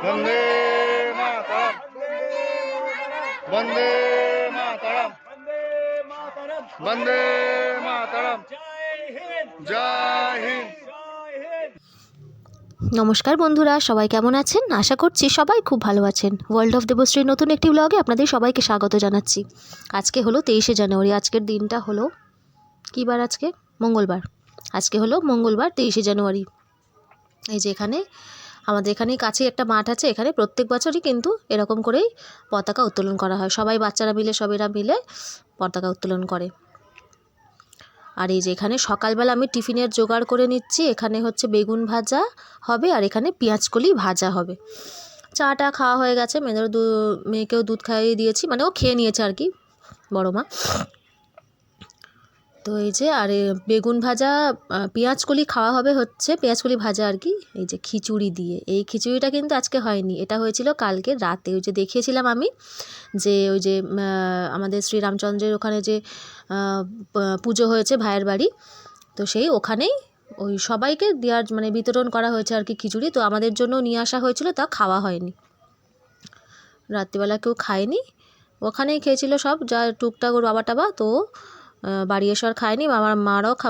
वंदे मातरम, वंदे मातरम, वंदे मातरम, जय हिंद। নমস্কার বন্ধুরা, সবাই কেমন আছেন? আশা করছি সবাই খুব ভালো আছেন। ওয়ার্ল্ড অফ দেবশ্রীর নতুন একটি ব্লগে আপনাদের সবাইকে স্বাগত জানাচ্ছি। আজকে হলো 23শে জানুয়ারি। আজকের দিনটা হলো কী বার? আজকে মঙ্গলবার। আজকে হলো মঙ্গলবার 23শে জানুয়ারি। এই যে আমাদের এখানেই কাছেই একটা মাঠ আছে, এখানে প্রত্যেক বছরই কিন্তু এরকম করেই পতাকা উত্তোলন করা হয়। সবাই বাচ্চারা মিলে সবেরা মিলে পতাকা উত্তোলন করে। আর এই যে এখানে সকালবেলা আমি টিফিনের জোগাড় করে নিচ্ছি। এখানে হচ্ছে বেগুন ভাজা হবে আর এখানে পেঁয়াজকলি ভাজা হবে। চাটা খাওয়া হয়ে গেছে, মেয়েকেও দুধ খাইয়ে দিয়েছি, মানে ও খেয়ে নিয়েছে আর কি, বড় মা। তো এই যে আর বেগুন ভাজা পেঁয়াজকলি খাওয়া হবে, হচ্ছে পেঁয়াজকলি ভাজা আর কি, এই যে খিচুড়ি দিয়ে। এই খিচুড়িটা কিন্তু আজকে হয়নি, এটা হয়েছিল কালকে রাতে। ওই যে দেখিয়েছিলাম আমি যে ওই যে আমাদের শ্রীরামচন্দ্রের ওখানে যে পুজো হয়েছে ভাইয়ের বাড়ি, তো সেই ওখানেই ওই সবাইকে দেওয়ার মানে বিতরণ করা হয়েছে আর কি খিচুড়ি। তো আমাদের জন্য নিয়ে আসা হয়েছিল, তা খাওয়া হয়নি, রাত্রিবেলা কেউ খায়নি, ওখানেই খেয়েছিল সব, যা টুকটাক ওর বাবা টাবা। তো বাড়ি এসে আর খায়নি, আমার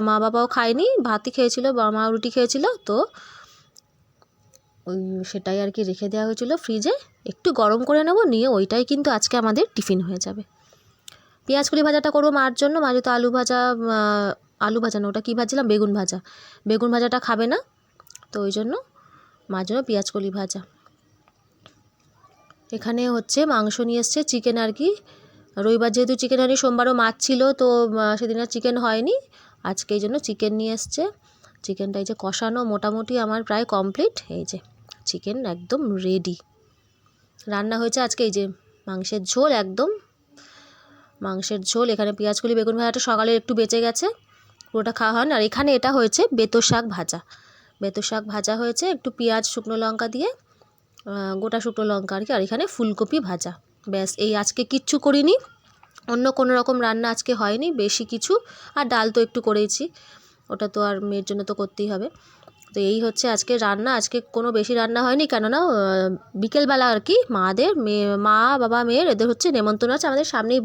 মা বাবাও খায়নি, ভাতই খেয়েছিল, মা রুটি খেয়েছিল। তো ওই সেটাই আর কি রেখে দেওয়া হয়েছিল ফ্রিজে, একটু গরম করে নেব, নিয়ে ওইটাই কিন্তু আজকে আমাদের টিফিন হয়ে যাবে। পেঁয়াজকলি ভাজাটা করবো মার জন্য। মা যেহেতু আলু ভাজা না, ওটা কী ভাজছিলাম, বেগুন ভাজাটা খাবে না, তো ওই জন্য মার জন্য পেঁয়াজকলি ভাজা। এখানে হচ্ছে মাংস নিয়ে এসছে, চিকেন আর কি। রবিবার যেহেতু চিকেন হয়নি, সোমবারও মাছ ছিল, তো সেদিন আর চিকেন হয়নি, আজকে এই জন্য চিকেন নিয়ে এসছে। চিকেনটা এই যে কষানো মোটামুটি আমার প্রায় কমপ্লিট। এই যে চিকেন একদম রেডি, রান্না হয়েছে আজকে। এই যে মাংসের ঝোল, একদম মাংসের ঝোল। এখানে পেঁয়াজকলি বেগুন ভাজাটা সকালে একটু বেঁচে গেছে, পুরোটা খাওয়া হয় না। আর এখানে এটা হয়েছে বেতো শাক ভাজা হয়েছে, একটু পেঁয়াজ শুকনো লঙ্কা দিয়ে, গোটা শুকনো লঙ্কা আর কি। আর এখানে ফুলকপি ভাজা, ব্যাস। এই আজকে কিচ্ছু করিনি, অন্য কোনো রকম রান্না আজকে হয়নি বেশি কিছু। আর ডাল তো একটু করেইছি, ওটা তো আর মেয়ের জন্য তো করতেই হবে। তো এই হচ্ছে আজকে রান্না। আজকে কোনো বেশি রান্না হয়নি, কেননা বিকেলবেলা আর কি মা বাবা মেয়ের এদের হচ্ছে নেমন্তন্ন আছে, আমাদের সামনেই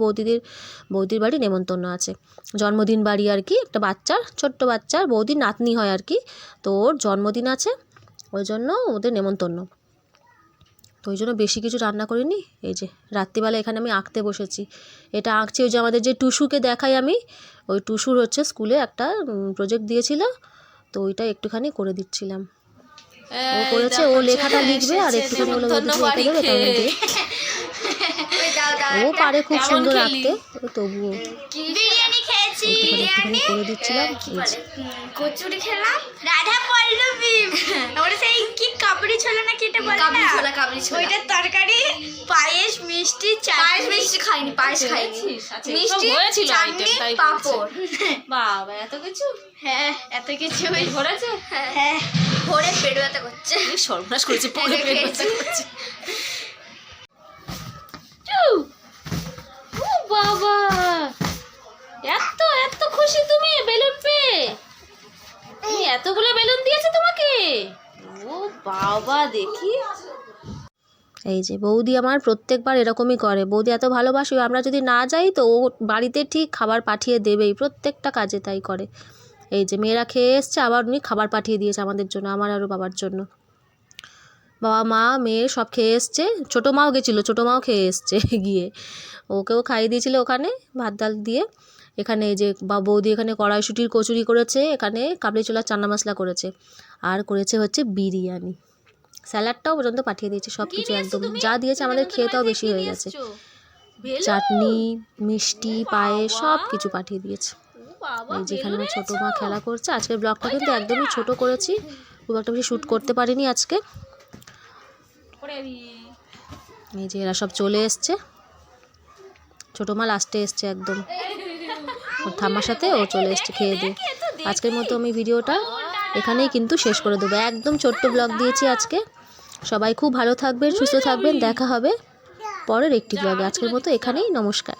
বৌদির বাড়ি নেমন্তন্ন আছে, জন্মদিন বাড়ি আর কি। একটা ছোট্ট বাচ্চার বৌদির নাতনি হয় আর কি, তো ওর জন্মদিন আছে, ওই জন্য ওদের নেমন্তন্ন। তো ওই জন্য বেশি কিছু রান্না করিনি। এই যে রাত্রিবেলা এখানে আমি আঁকতে বসেছি, এটা আঁকছি। ওই যে আমাদের যে টুসুকে দেখাই আমি, ওই টুসুর হচ্ছে স্কুলে একটা প্রজেক্ট দিয়েছিল, তো ওইটা একটুখানি করে দিচ্ছিলাম। ও করেছে, ও লেখাটা লিখবে আর একটুখানি ওগুলো এঁকে দেবে, তেমন দিয়ে। ও পারে খুব সুন্দর আঁকতে, তবুও একটুখানি করে দিচ্ছিলাম। কচুরি খেলাম, রাধা পল্লবী, ওটা সেই কি কাবড়ি ছোলা না কি এটা বলে না, কাবড়ি ছোলা, ওইটার তরকারি, পায়েস, মিষ্টি, পায়েস মিষ্টি খাইনি, পায়েস খাইনি, মিষ্টি হয়েছিল, চাটনি, পাঁপড়। বাবা এত কিছু! হ্যাঁ এত কিছু ভরেছে। হ্যাঁ ভরে পেট ব্যথা করছে, সর্বনাশ করেছে, পেট ব্যথা করছে। ও বাবা, এত খুশি তুমি বেলুন পেয়ে? এতগুলো বেলুন দিয়েছে তোমাকে? ও বাবা, দেখি। এই যে বৌদি আমার প্রত্যেকবার এরকমই করে, বৌদি এত ভালোবাসে, আমরা যদি না যাই তো ও বাড়িতে ঠিক খাবার পাঠিয়ে দেবেই, প্রত্যেকটা কাজে তাই করে। এই যে মেয়েরা খেয়ে এসছে, আবার উনি খাবার পাঠিয়ে দিয়েছে আমাদের জন্য, আমার আরও বাবার জন্য। বাবা মা মেয়ে সব খেয়ে এসছে, ছোটো মাও গেছিলো, ছোটো মাও খেয়ে এসছে গিয়ে, ওকেও খাইয়ে দিয়েছিল ওখানে ভাত ডাল দিয়ে। এখানে এই যে বৌদি এখানে কড়াইশুঁটির কচুরি করেছে, এখানে কাবলি ছোলার চানা মশলা করেছে, আর করেছে হচ্ছে বিরিয়ানি, স্যালাডটাও পর্যন্ত পাঠিয়ে দিয়েছে, সব কিছু একদম যা দিয়েছে আমাদের খেতেও বেশি হয়ে গেছে। চাটনি, মিষ্টি, পায়েস সব কিছু পাঠিয়ে দিয়েছে। এই যেখানে আমার ছোটো মা খেলা করছে। আজকের ব্লগটা কিন্তু একদমই ছোট করেছি, খুব একটা বেশি শ্যুট করতে পারিনি আজকে। এই যে এরা সব চলে এসছে, ছোটো মা লাস্টে এসছে একদম, ওর ঠাম্মার সাথে ও চলে এসছে খেয়ে দিয়ে। আজকের মতো আমি ভিডিওটা এখানেই কিন্তু শেষ করে দেবো। একদম ছোট্ট ব্লগ দিয়েছি আজকে। সবাই খুব ভালো থাকবেন, সুস্থ থাকবেন। দেখা হবে পরের একটি ব্লগে। আজকের মতো এখানেই, নমস্কার।